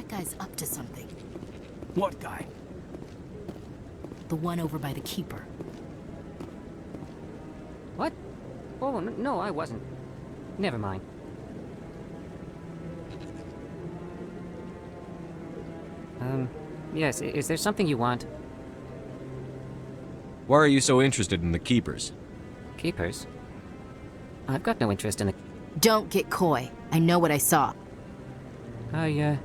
guy's up to something. What guy? The one over by the Keeper. What? Oh, no, I wasn't. Never mind. Yes, is there something you want? Why are you so interested in the Keepers? Keepers? I've got no interest in the... Don't get coy. I know what I saw. I'm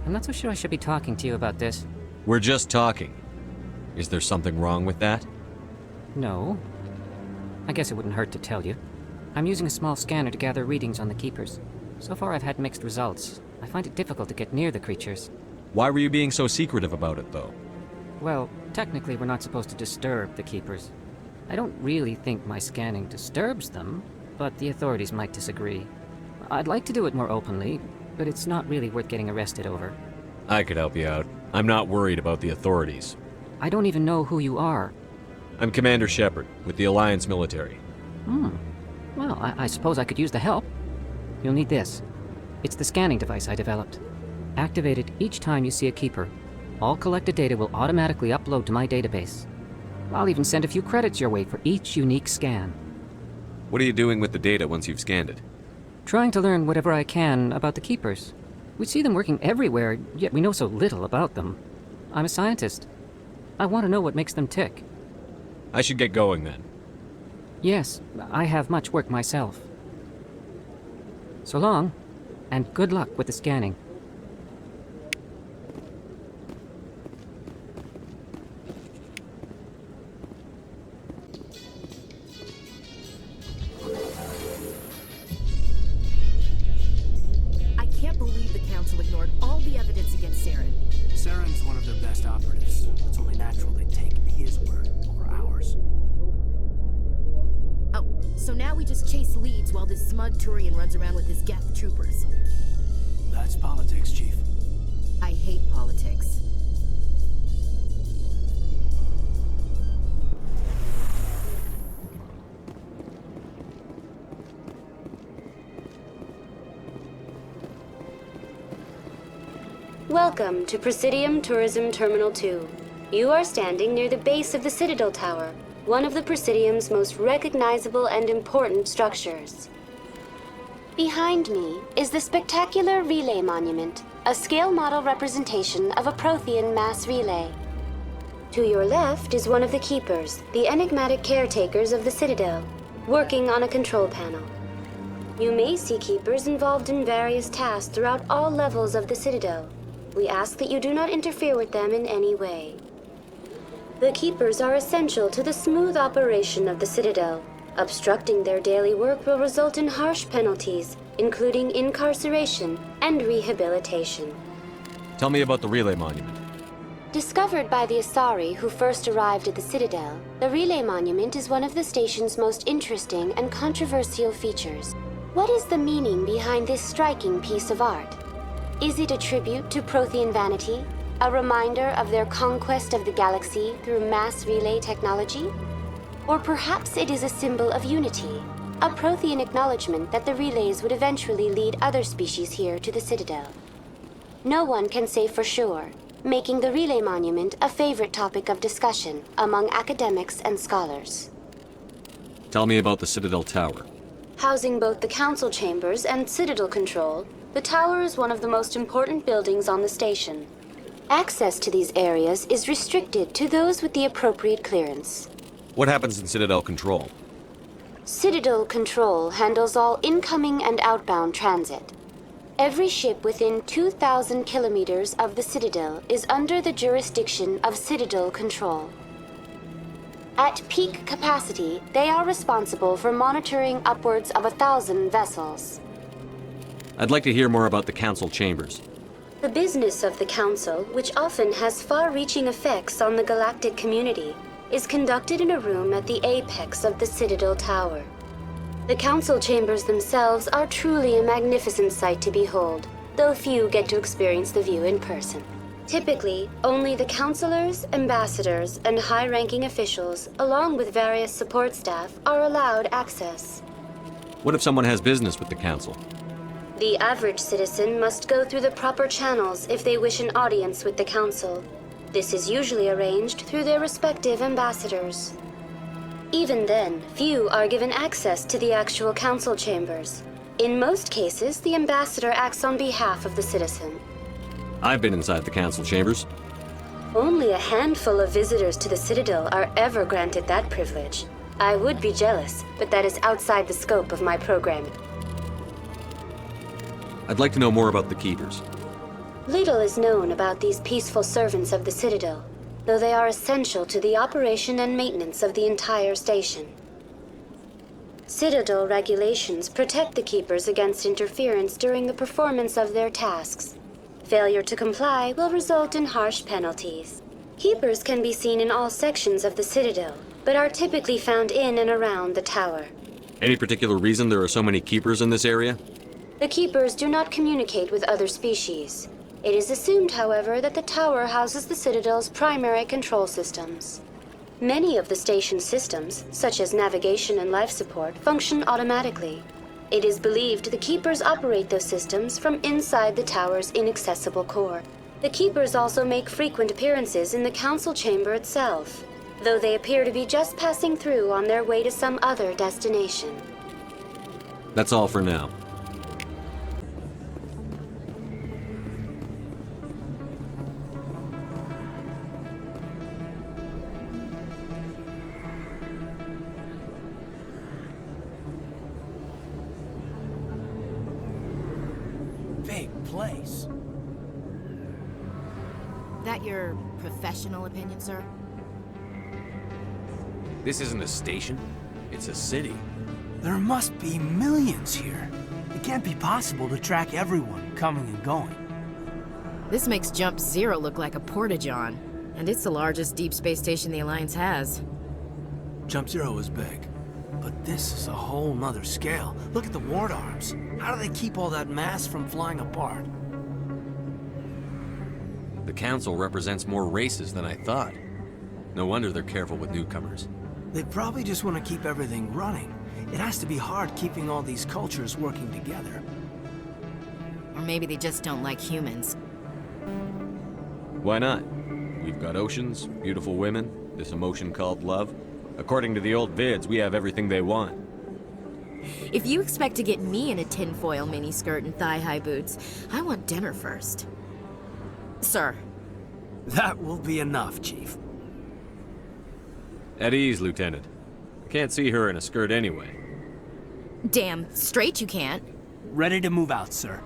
not so sure I should be talking to you about this. We're just talking. Is there something wrong with that? No. I guess it wouldn't hurt to tell you. I'm using a small scanner to gather readings on the Keepers. So far I've had mixed results. I find it difficult to get near the creatures. Why were you being so secretive about it, though? Well, technically we're not supposed to disturb the Keepers. I don't really think my scanning disturbs them, but the authorities might disagree. I'd like to do it more openly, but it's not really worth getting arrested over. I could help you out. I'm not worried about the authorities. I don't even know who you are. I'm Commander Shepard, with the Alliance military. Well, I suppose I could use the help. You'll need this. It's the scanning device I developed. Activate it each time you see a Keeper. All collected data will automatically upload to my database. I'll even send a few credits your way for each unique scan. What are you doing with the data once you've scanned it? Trying to learn whatever I can about the Keepers. We see them working everywhere, yet we know so little about them. I'm a scientist. I want to know what makes them tick. I should get going then. Yes, I have much work myself. So long, and good luck with the scanning. I can't believe the Council ignored all the evidence against Saren. Saren's one of their best operatives. It's only natural they take his word over ours. Oh, so now we just chase leads while this smug Turian runs around with his Geth troopers. That's politics, Chief. I hate politics. Welcome to Presidium Tourism Terminal 2. You are standing near the base of the Citadel Tower, one of the Presidium's most recognizable and important structures. Behind me is the spectacular Relay Monument, a scale model representation of a Prothean mass relay. To your left is one of the Keepers, the enigmatic caretakers of the Citadel, working on a control panel. You may see Keepers involved in various tasks throughout all levels of the Citadel. We ask that you do not interfere with them in any way. The Keepers are essential to the smooth operation of the Citadel. Obstructing their daily work will result in harsh penalties, including incarceration and rehabilitation. Tell me about the Relay Monument. Discovered by the Asari who first arrived at the Citadel, the Relay Monument is one of the station's most interesting and controversial features. What is the meaning behind this striking piece of art? Is it a tribute to Prothean vanity? A reminder of their conquest of the galaxy through mass relay technology? Or perhaps it is a symbol of unity, a Prothean acknowledgement that the relays would eventually lead other species here to the Citadel. No one can say for sure, making the Relay Monument a favorite topic of discussion among academics and scholars. Tell me about the Citadel Tower. Housing both the Council Chambers and Citadel Control, the tower is one of the most important buildings on the station. Access to these areas is restricted to those with the appropriate clearance. What happens in Citadel Control? Citadel Control handles all incoming and outbound transit. Every ship within 2,000 kilometers of the Citadel is under the jurisdiction of Citadel Control. At peak capacity, they are responsible for monitoring upwards of 1,000 vessels. I'd like to hear more about the Council Chambers. The business of the Council, which often has far-reaching effects on the galactic community, is conducted in a room at the apex of the Citadel Tower. The Council Chambers themselves are truly a magnificent sight to behold, though few get to experience the view in person. Typically, only the councilors, ambassadors, and high-ranking officials, along with various support staff, are allowed access. What if someone has business with the Council? The average citizen must go through the proper channels if they wish an audience with the Council. This is usually arranged through their respective ambassadors. Even then, few are given access to the actual Council chambers. In most cases, the ambassador acts on behalf of the citizen. I've been inside the council chambers. Only a handful of visitors to the Citadel are ever granted that privilege. I would be jealous, but that is outside the scope of my programming. I'd like to know more about the Keepers. Little is known about these peaceful servants of the Citadel, though they are essential to the operation and maintenance of the entire station. Citadel regulations protect the Keepers against interference during the performance of their tasks. Failure to comply will result in harsh penalties. Keepers can be seen in all sections of the Citadel, but are typically found in and around the tower. Any particular reason there are so many Keepers in this area? The Keepers do not communicate with other species. It is assumed, however, that the tower houses the Citadel's primary control systems. Many of the station's systems, such as navigation and life support, function automatically. It is believed the Keepers operate those systems from inside the tower's inaccessible core. The Keepers also make frequent appearances in the Council chamber itself, though they appear to be just passing through on their way to some other destination. That's all for now. Big place. That your professional opinion, sir? This isn't a station. It's a city. There must be millions here. It can't be possible to track everyone coming and going. This makes Jump Zero look like a porta-john, and it's the largest deep space station the Alliance has. Jump Zero is big, but this is a whole nother scale. Look at the ward arms. How do they keep all that mass from flying apart? The council represents more races than I thought. No wonder they're careful with newcomers. They probably just want to keep everything running. It has to be hard keeping all these cultures working together. Or maybe they just don't like humans. Why not? We've got oceans, beautiful women, this emotion called love. According to the old vids, we have everything they want. If you expect to get me in a tinfoil miniskirt and thigh-high boots, I want dinner first. Sir. That will be enough, Chief. At ease, Lieutenant. I can't see her in a skirt anyway. Damn straight you can't. Ready to move out, sir.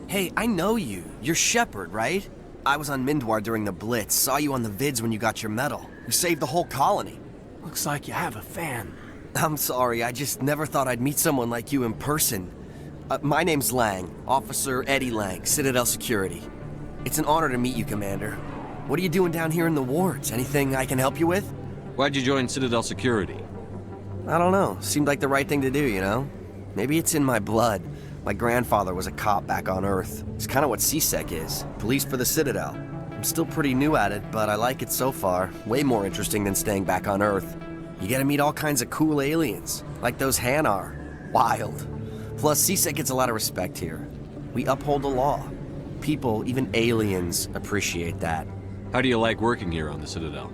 Hey, I know you. You're Shepard, right? I was on Mindwar during the Blitz, saw you on the vids when you got your medal. You saved the whole colony. Looks like you have a fan. I'm sorry, I just never thought I'd meet someone like you in person. My name's Lang, Officer Eddie Lang, Citadel Security. It's an honor to meet you, Commander. What are you doing down here in the wards? Anything I can help you with? Why'd you join Citadel Security? I don't know. Seemed like the right thing to do, you know? Maybe it's in my blood. My grandfather was a cop back on Earth. It's kind of what CSEC is. Police for the Citadel. I'm still pretty new at it, but I like it so far. Way more interesting than staying back on Earth. You get to meet all kinds of cool aliens, like those Hanar. Wild. Plus, CSEC gets a lot of respect here. We uphold the law. People, even aliens, appreciate that. How do you like working here on the Citadel?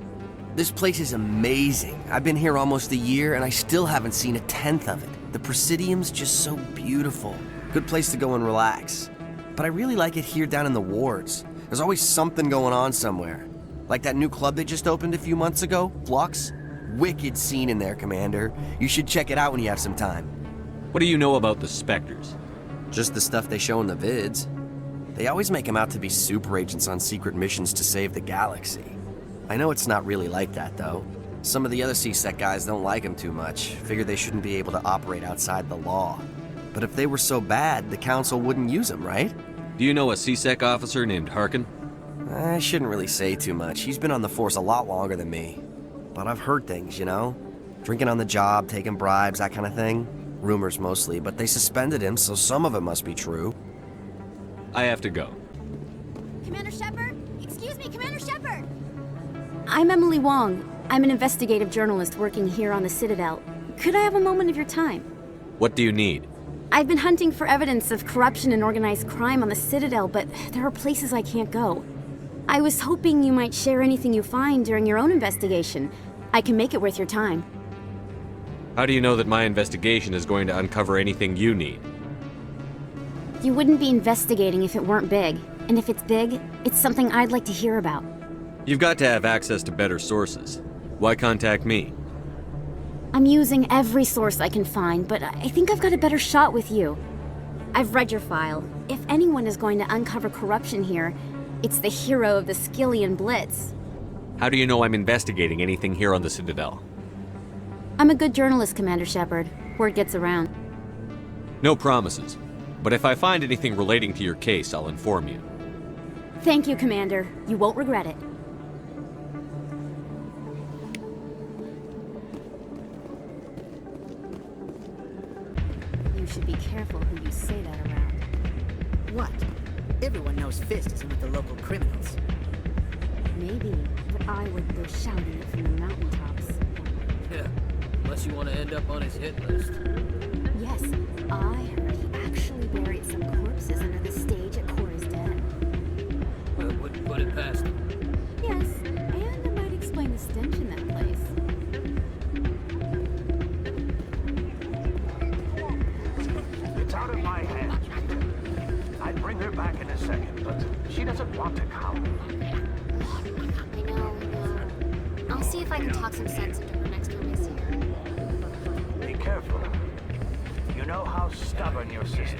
This place is amazing. I've been here almost a year, and I still haven't seen a tenth of it. The Presidium's just so beautiful. Good place to go and relax. But I really like it here down in the wards. There's always something going on somewhere. Like that new club they just opened a few months ago, Flux. Wicked scene in there, Commander. You should check it out when you have some time. What do you know about the Spectres? Just the stuff they show in the vids. They always make them out to be super agents on secret missions to save the galaxy. I know it's not really like that, though. Some of the other CSEC guys don't like them too much. Figure they shouldn't be able to operate outside the law. But if they were so bad, the Council wouldn't use them, right? Do you know a CSEC officer named Harkin? I shouldn't really say too much. He's been on the force a lot longer than me. But I've heard things, you know? Drinking on the job, taking bribes, that kind of thing. Rumors mostly, but they suspended him, so some of it must be true. I have to go. Commander Shepard? Excuse me, Commander Shepard! I'm Emily Wong. I'm an investigative journalist working here on the Citadel. Could I have a moment of your time? What do you need? I've been hunting for evidence of corruption and organized crime on the Citadel, but there are places I can't go. I was hoping you might share anything you find during your own investigation. I can make it worth your time. How do you know that my investigation is going to uncover anything you need? You wouldn't be investigating if it weren't big. And if it's big, it's something I'd like to hear about. You've got to have access to better sources. Why contact me? I'm using every source I can find, but I think I've got a better shot with you. I've read your file. If anyone is going to uncover corruption here, it's the hero of the Skillian Blitz. How do you know I'm investigating anything here on the Citadel? I'm a good journalist, Commander Shepard. Word gets around. No promises. But if I find anything relating to your case, I'll inform you. Thank you, Commander. You won't regret it. You should be careful who you say that around. What? Everyone knows Fist isn't with the local criminals. Maybe, but I would go shouting it from the mountaintops. Yeah, unless you want to end up on his hit list. Yes, I heard he actually buried some corpses under the stage at Cora's Den. Well, wouldn't put it past him. Yes, and it might explain the stench in that place. It's out of my hands, Peter. I'd bring her back in a second, but she doesn't want to come. I know. I'll see if I can talk some sense into her next time I see her. Be careful. You know how stubborn your sister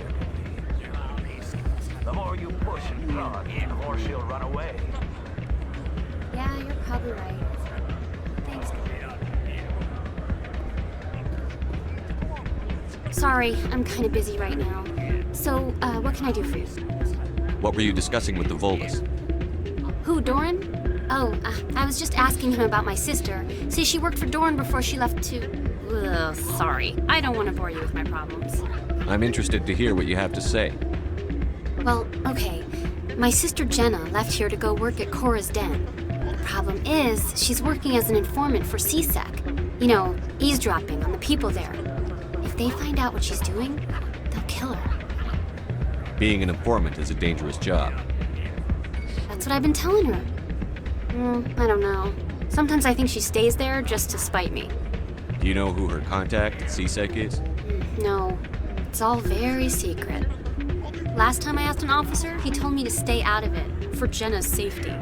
can be. The more you push and prod, the more she'll run away. Yeah, you're probably right. Thanks. Sorry, I'm kind of busy right now. So, what can I do for you? What were you discussing with the Volvas? Who, Doran? Oh, I was just asking him about my sister. See, she worked for Doran before she left to... Ugh, sorry. I don't want to bore you with my problems. I'm interested to hear what you have to say. Well, okay. My sister Jenna left here to go work at Cora's Den. The problem is, she's working as an informant for CSEC. You know, eavesdropping on the people there. If they find out what she's doing, they'll kill her. Being an informant is a dangerous job. That's what I've been telling her. I don't know. Sometimes I think she stays there just to spite me. Do you know who her contact at CSEC is? No, it's all very secret. Last time I asked an officer, he told me to stay out of it, for Jenna's safety.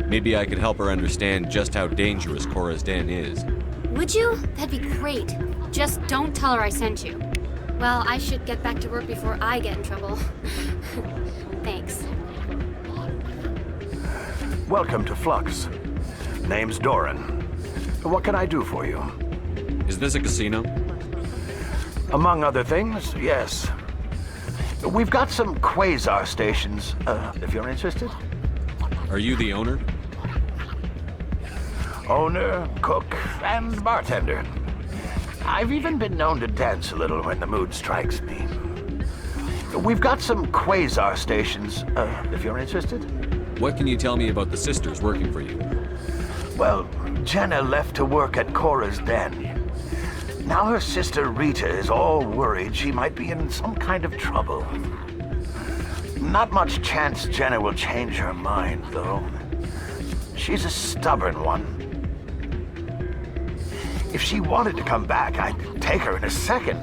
Maybe I could help her understand just how dangerous Cora's Den is. Would you? That'd be great. Just don't tell her I sent you. Well, I should get back to work before I get in trouble. Thanks. Welcome to Flux. Name's Doran. What can I do for you? Is this a casino? Among other things, yes. We've got some quasar stations, if you're interested. Are you the owner? Owner, cook, and bartender. I've even been known to dance a little when the mood strikes me. We've got some quasar stations, if you're interested. What can you tell me about the sisters working for you? Well, Jenna left to work at Cora's Den. Now her sister Rita is all worried she might be in some kind of trouble. Not much chance Jenna will change her mind, though. She's a stubborn one. If she wanted to come back, I'd take her in a second.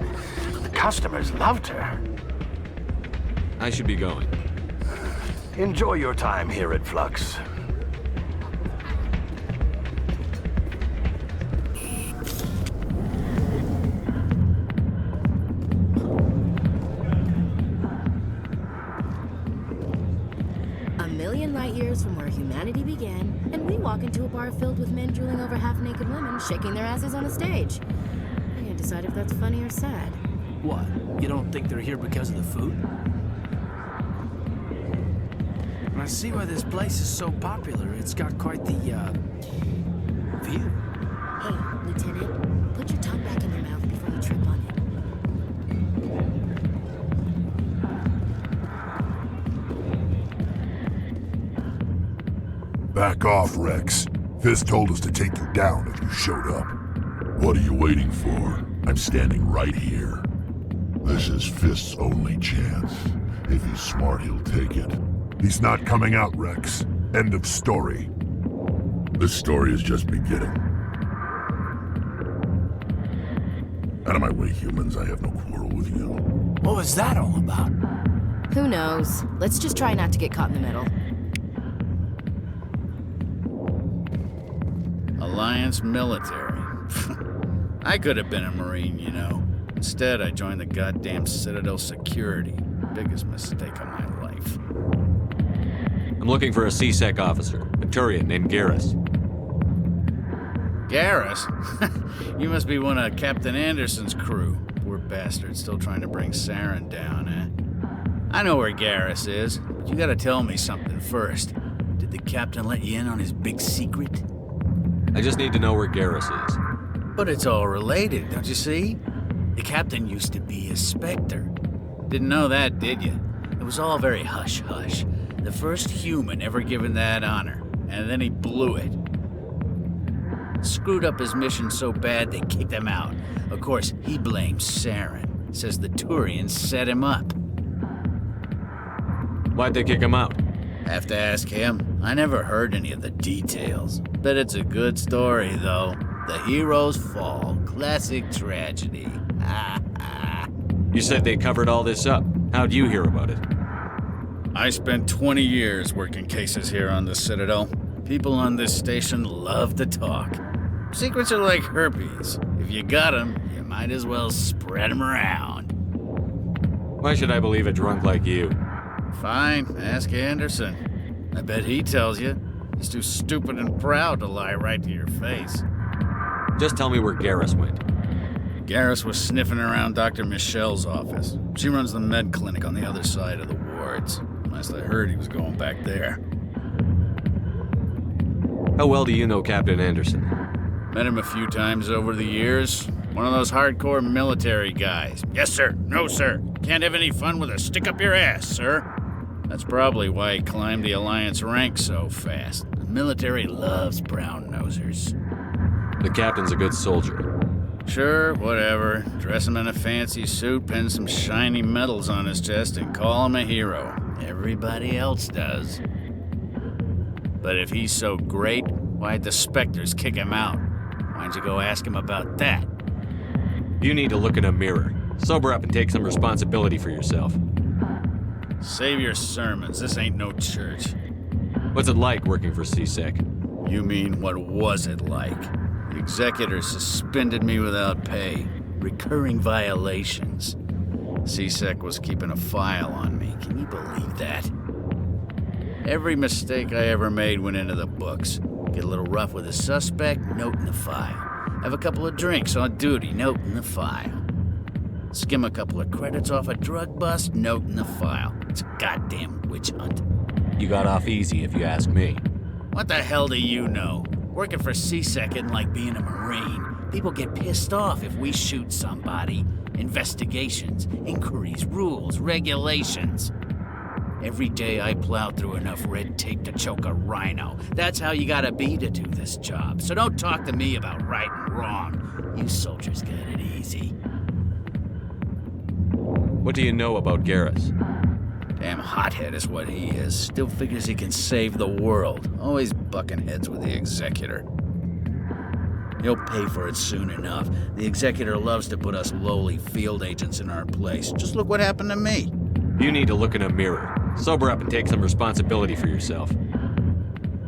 The customers loved her. I should be going. Enjoy your time here at Flux. A million light years from where humanity began, and we walk into a bar filled with men drooling over half-naked women, shaking their asses on a stage. I can't decide if that's funny or sad. What? You don't think they're here because of the food? I see why this place is so popular. It's got quite the, view. Hey, Lieutenant, put your tongue back in your mouth, Back off, Rex. Fist told us to take you down if you showed up. What are you waiting for? I'm standing right here. This is Fist's only chance. If he's smart, he'll take it. He's not coming out, Rex. End of story. This story is just beginning. Out of my way, humans. I have no quarrel with you. What was that all about? Who knows? Let's just try not to get caught in the middle. Alliance military. I could have been a Marine, you know. Instead, I joined the goddamn Citadel security. Biggest mistake of my life. I'm looking for a C-Sec officer, a Turian named Garrus. Garrus? You must be one of Captain Anderson's crew. Poor bastard, still trying to bring Saren down, eh? I know where Garrus is, but you gotta tell me something first. Did the captain let you in on his big secret? I just need to know where Garrus is. But it's all related, don't you see? The captain used to be a Spectre. Didn't know that, did you? It was all very hush-hush. The first human ever given that honor, and then he blew it. Screwed up his mission so bad they kicked him out. Of course, he blames Saren. Says the Turians set him up. Why'd they kick him out? Have to ask him. I never heard any of the details. Bet it's a good story, though. The heroes fall. Classic tragedy. You said they covered all this up. How'd you hear about it? I spent 20 years working cases here on the Citadel. People on this station love to talk. Secrets are like herpes. If you got them, you might as well spread them around. Why should I believe a drunk like you? Fine, ask Anderson. I bet he tells you. He's too stupid and proud to lie right to your face. Just tell me where Garrus went. Garrus was sniffing around Dr. Michelle's office. She runs the med clinic on the other side of the wards. Last I heard, he was going back there. How well do you know Captain Anderson? Met him a few times over the years. One of those hardcore military guys. Yes, sir. No, sir. Can't have any fun with a stick up your ass, sir. That's probably why he climbed the Alliance ranks so fast. The military loves brown-nosers. The captain's a good soldier. Sure, whatever. Dress him in a fancy suit, pin some shiny medals on his chest, and call him a hero. Everybody else does. But if he's so great, why'd the Spectres kick him out? Why'd you go ask him about that? You need to look in a mirror. Sober up and take some responsibility for yourself. Save your sermons. This ain't no church. What's it like working for C-Sec? You mean, what was it like? The executor suspended me without pay. Recurring violations. C-Sec was keeping a file on me. Can you believe that? Every mistake I ever made went into the books. Get a little rough with a suspect, note in the file. Have a couple of drinks on duty, note in the file. Skim a couple of credits off a drug bust, note in the file. It's a goddamn witch hunt. You got off easy, if you ask me. What the hell do you know? Working for C-Sec isn't like being a Marine. People get pissed off if we shoot somebody. Investigations, inquiries, rules, regulations. Every day I plow through enough red tape to choke a rhino. That's how you gotta be to do this job. So don't talk to me about right and wrong. You soldiers got it easy. What do you know about Garrus? Damn hothead is what he is. Still figures he can save the world. Always bucking heads with the executor. He'll pay for it soon enough. The executor loves to put us lowly field agents in our place. Just look what happened to me. You need to look in a mirror. Sober up and take some responsibility for yourself.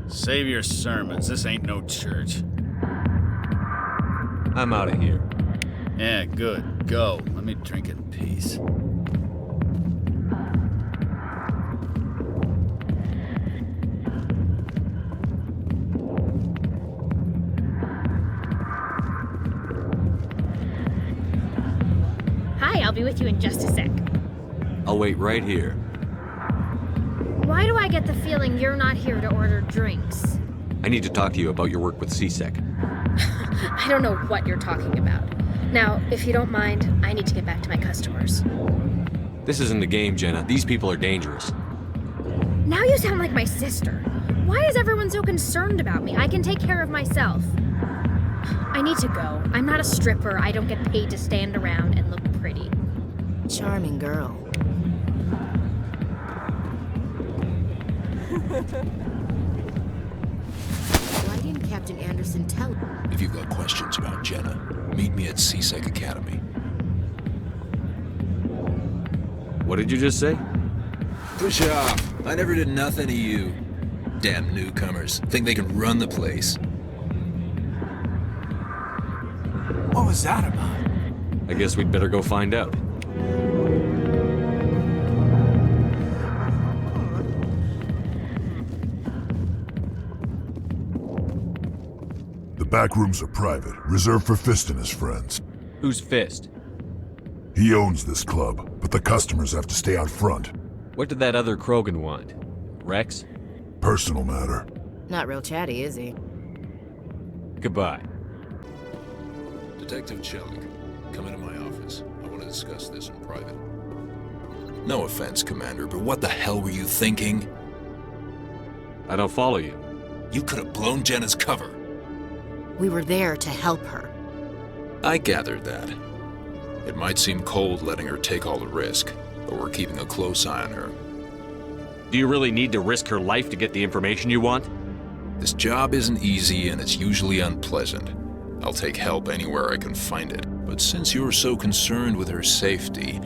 Save your sermons. This ain't no church. I'm out of here. Yeah, good. Go. Let me drink in peace. Hi, I'll be with you in just a sec. I'll wait right here. Why do I get the feeling you're not here to order drinks? I need to talk to you about your work with C-Sec. I don't know what you're talking about. Now, if you don't mind, I need to get back to my customers. This isn't a game, Jenna. These people are dangerous. Now you sound like my sister. Why is everyone so concerned about me? I can take care of myself. I need to go. I'm not a stripper. I don't get paid to stand around and look pretty. Charming girl. Why didn't Captain Anderson tell? If you've got questions about Jenna, meet me at CSEC Academy. What did you just say? Push off. I never did nothing to you. Damn newcomers. Think they can run the place. What was that about? I guess we'd better go find out. The back rooms are private, reserved for Fist and his friends. Who's Fist? He owns this club, but the customers have to stay out front. What did that other Krogan want? Rex? Personal matter. Not real chatty, is he? Goodbye. Detective Chelik, come into my office. I want to discuss this in private. No offense, Commander, but what the hell were you thinking? I don't follow you. You could have blown Jenna's cover. We were there to help her. I gathered that. It might seem cold letting her take all the risk, but we're keeping a close eye on her. Do you really need to risk her life to get the information you want? This job isn't easy and it's usually unpleasant. I'll take help anywhere I can find it. But since you're so concerned with her safety,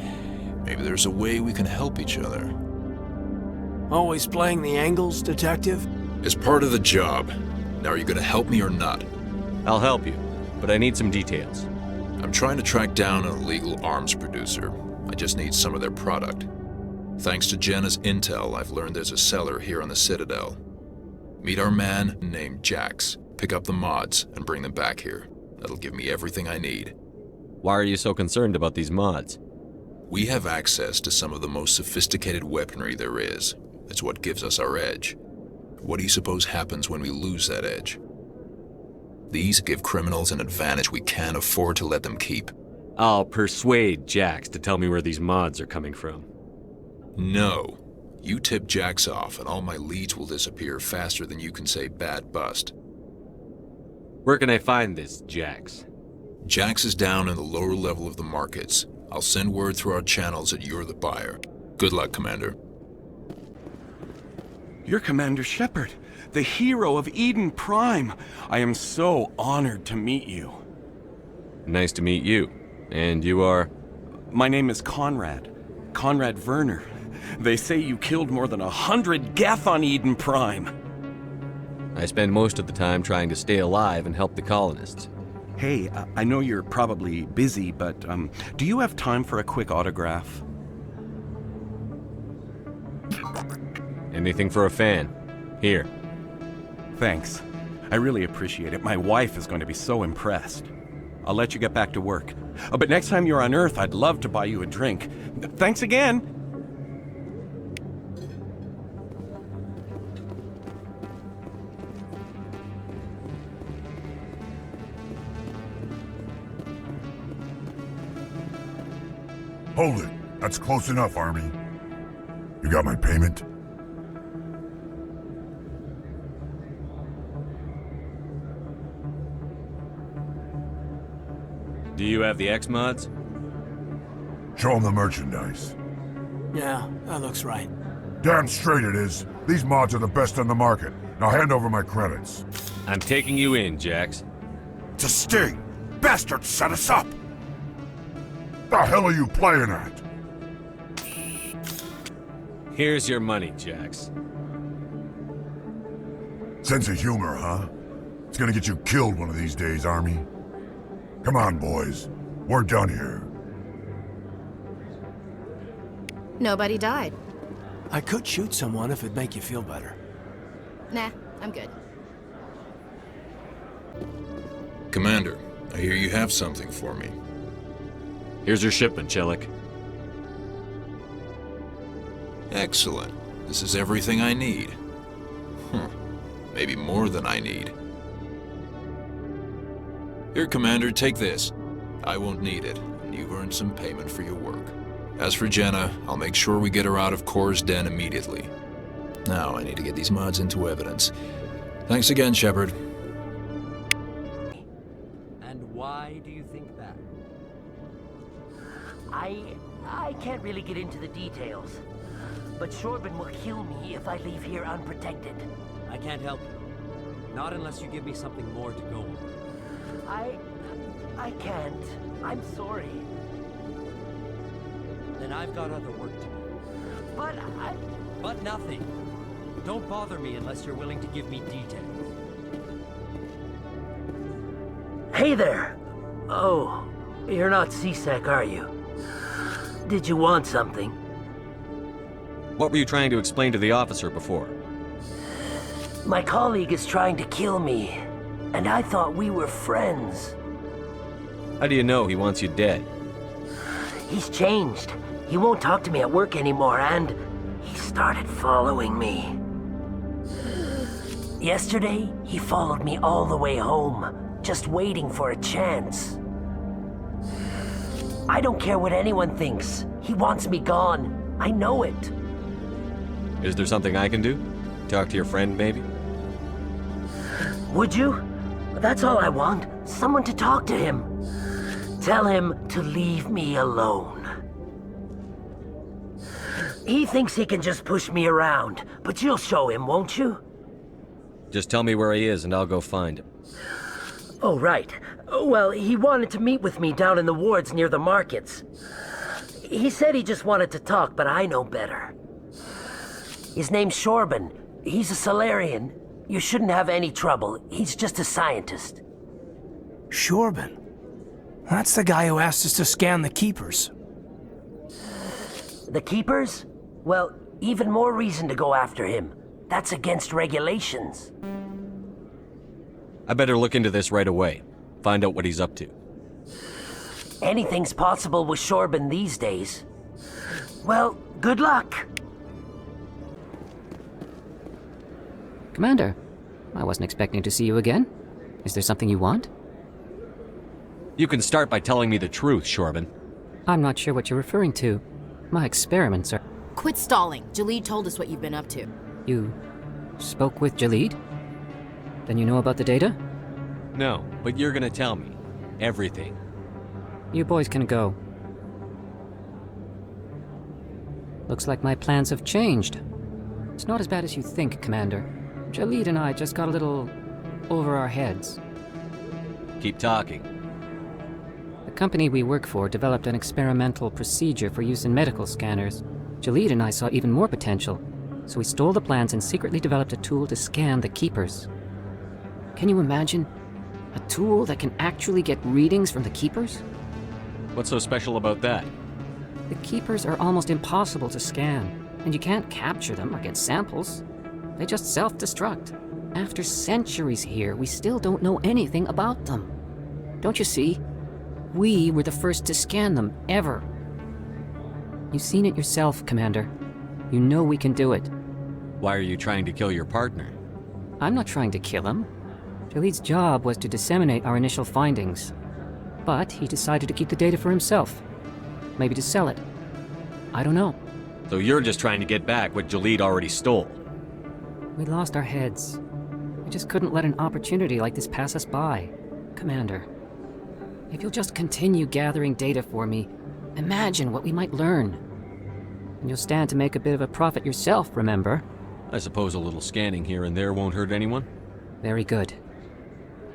maybe there's a way we can help each other. Always playing the angles, Detective? It's part of the job. Now, are you gonna help me or not? I'll help you, but I need some details. I'm trying to track down an illegal arms producer. I just need some of their product. Thanks to Jenna's intel, I've learned there's a seller here on the Citadel. Meet our man named Jax. Pick up the mods and bring them back here. That'll give me everything I need. Why are you so concerned about these mods? We have access to some of the most sophisticated weaponry there is. It's what gives us our edge. What do you suppose happens when we lose that edge? These give criminals an advantage we can't afford to let them keep. I'll persuade Jax to tell me where these mods are coming from. No. You tip Jax off and all my leads will disappear faster than you can say bad bust. Where can I find this Jax? Jax is down in the lower level of the markets. I'll send word through our channels that you're the buyer. Good luck, Commander. You're Commander Shepard, the hero of Eden Prime. I am so honored to meet you. Nice to meet you. And you are? My name is Conrad. Conrad Werner. They say you killed more than 100 Geth on Eden Prime. I spend most of the time trying to stay alive and help the colonists. Hey, I know you're probably busy, but do you have time for a quick autograph? Anything for a fan. Here. Thanks. I really appreciate it. My wife is going to be so impressed. I'll let you get back to work. But next time you're on Earth, I'd love to buy you a drink. Thanks again! Hold it. That's close enough, Army. You got my payment? Do you have the X mods? Show them the merchandise. Yeah, that looks right. Damn straight it is. These mods are the best on the market. Now hand over my credits. I'm taking you in, Jax. It's a sting! Bastards set us up! The hell are you playing at? Here's your money, Jax. Sense of humor, huh? It's gonna get you killed one of these days, Army. Come on, boys. We're done here. Nobody died. I could shoot someone if it'd make you feel better. Nah, I'm good. Commander, I hear you have something for me. Here's your shipment, Chelik. Excellent. This is everything I need. Maybe more than I need. Here, Commander, take this. I won't need it, and you've earned some payment for your work. As for Jenna, I'll make sure we get her out of Kor's den immediately. Now I need to get these mods into evidence. Thanks again, Shepard. And why do you think that? I can't really get into the details. But Shorben will kill me if I leave here unprotected. I can't help you. Not unless you give me something more to go on. I can't. I'm sorry. Then I've got other work to do. But nothing. Don't bother me unless you're willing to give me details. Hey there! Oh, you're not C-Sec, are you? Did you want something? What were you trying to explain to the officer before? My colleague is trying to kill me, and I thought we were friends. How do you know he wants you dead? He's changed. He won't talk to me at work anymore, and he started following me. Yesterday, he followed me all the way home, just waiting for a chance. I don't care what anyone thinks. He wants me gone. I know it. Is there something I can do? Talk to your friend, maybe? Would you? That's all I want. Someone to talk to him. Tell him to leave me alone. He thinks he can just push me around, but you'll show him, won't you? Just tell me where he is and I'll go find him. Oh, right. Well, he wanted to meet with me down in the wards near the markets. He said he just wanted to talk, but I know better. His name's Shorben. He's a Solarian. You shouldn't have any trouble. He's just a scientist. Shorben? That's the guy who asked us to scan the Keepers. The Keepers? Well, even more reason to go after him. That's against regulations. I better look into this right away. Find out what he's up to. Anything's possible with Shorben these days. Well, good luck. Commander, I wasn't expecting to see you again. Is there something you want? You can start by telling me the truth, Shorben. I'm not sure what you're referring to. My experiments are... Quit stalling. Jalid told us what you've been up to. You spoke with Jalid? Then you know about the data? No, but you're gonna tell me. Everything. You boys can go. Looks like my plans have changed. It's not as bad as you think, Commander. Jalid and I just got a little over our heads. Keep talking. The company we work for developed an experimental procedure for use in medical scanners. Jalid and I saw even more potential, so we stole the plans and secretly developed a tool to scan the Keepers. Can you imagine? A tool that can actually get readings from the Keepers? What's so special about that? The Keepers are almost impossible to scan, and you can't capture them or get samples. They just self-destruct. After centuries here, we still don't know anything about them. Don't you see? We were the first to scan them, ever. You've seen it yourself, Commander. You know we can do it. Why are you trying to kill your partner? I'm not trying to kill him. Jalid's job was to disseminate our initial findings. But he decided to keep the data for himself. Maybe to sell it. I don't know. So you're just trying to get back what Jalid already stole? We lost our heads. We just couldn't let an opportunity like this pass us by. Commander, if you'll just continue gathering data for me, imagine what we might learn. And you'll stand to make a bit of a profit yourself, remember? I suppose a little scanning here and there won't hurt anyone? Very good.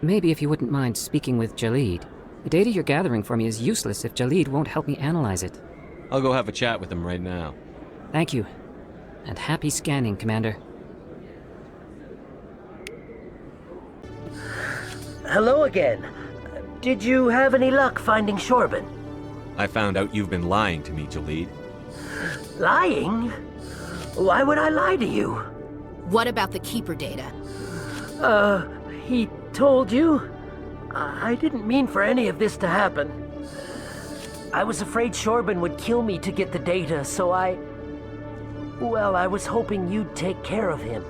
Maybe if you wouldn't mind speaking with Jalid. The data you're gathering for me is useless if Jalid won't help me analyze it. I'll go have a chat with him right now. Thank you. And happy scanning, Commander. Hello again. Did you have any luck finding Shorben? I found out you've been lying to me, Jalid. Lying? Why would I lie to you? What about the Keeper data? He told you? I didn't mean for any of this to happen. I was afraid Shorben would kill me to get the data, so well, I was hoping you'd take care of him.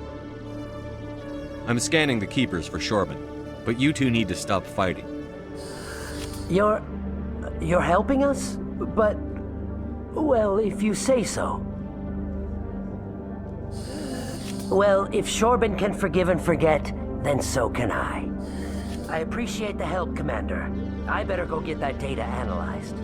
I'm scanning the Keepers for Shorben, but you two need to stop fighting. You're helping us? But, well, if you say so. Well, if Shorbin can forgive and forget, then so can I. I appreciate the help, Commander. I better go get that data analyzed.